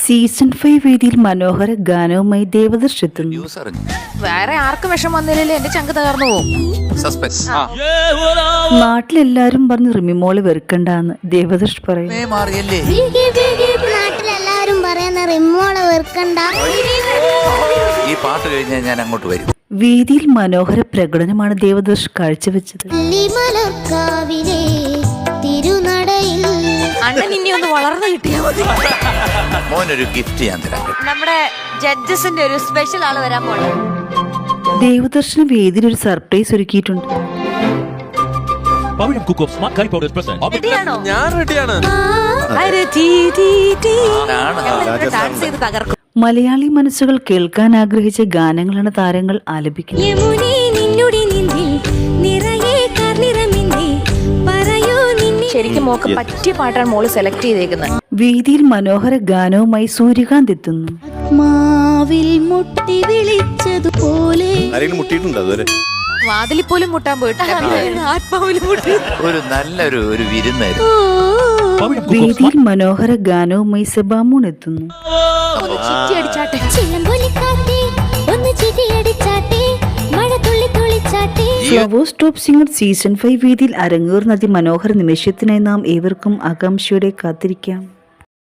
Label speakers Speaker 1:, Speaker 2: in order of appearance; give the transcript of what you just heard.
Speaker 1: Season 5 വേദിയിൽ മനോഹര ഗാനവുമായി ദേവദർശ് എത്തുന്നു.
Speaker 2: വേറെ ആർക്കും വിഷം വന്നില്ലല്ലോ, എന്റെ ചങ്ക് തകർന്നു പോകും.
Speaker 1: നാട്ടിലെല്ലാരും പറഞ്ഞ് റിമിമോളെ വെറുക്കണ്ടെന്ന് ദേവദർശ് പറയും.
Speaker 3: നാട്ടിലെല്ലാരും പറയുന്ന റിമിമോളെ വെറുക്കണ്ട.
Speaker 4: ഈ പാട്ട് കഴിഞ്ഞാൽ ഞാൻ അങ്ങോട്ട് വരും.
Speaker 1: വേദിയിൽ മനോഹര പ്രകടനമാണ് ദേവദർശ് കാഴ്ചവെച്ചത്.
Speaker 2: അണ്ണൻ ഇനി ഒന്ന് വളർന്നു കിട്ടിയാ മതി.
Speaker 4: മോനൊരു ഗിഫ്റ്റ് ഞാൻ തരാം.
Speaker 2: നമ്മുടെ ജഡ്ജസിന്റെ ഒരു സ്പെഷ്യൽ ആള് വരാൻ പോണേ.
Speaker 1: ദേവദർശന് വേദിയിൽ ഒരു സർപ്രൈസ് ഒരുക്കിയിട്ടുണ്ട്. മലയാളി മനസ്സുകൾ കേൾക്കാൻ ആഗ്രഹിച്ച ഗാനങ്ങളാണ് താരങ്ങൾ ആലപിക്കുന്നത്.
Speaker 2: ശരിക്കും മോക്ക് പറ്റിയ പാട്ടാണ് മോള് സെലക്ട് ചെയ്തേക്കുന്നത്.
Speaker 1: വേദിയിൽ മനോഹര ഗാനവുമായി സൂര്യകാന്ത് എത്തുന്നു.
Speaker 2: വാതിലിൽ പോലും മുട്ടാൻ പോയിട്ടില്ല, ആത്മാവിലും മുട്ടി.
Speaker 4: ഒരു നല്ലൊരു വിരുന്നായിരുന്നു.
Speaker 1: വേദിയിൽ മനോഹര ഗാനവുമായി സെബാമൂൺ എത്തുന്നു. ഫ്ലവേഴ്സ് ടോപ്പ് സിംഗർ സീസൺ 5 വേദിയിൽ അരങ്ങേറുന്ന അതിമനോഹര നിമിഷത്തിനായി നാം ഏവർക്കും ആകാംക്ഷയോടെ കാത്തിരിക്കാം.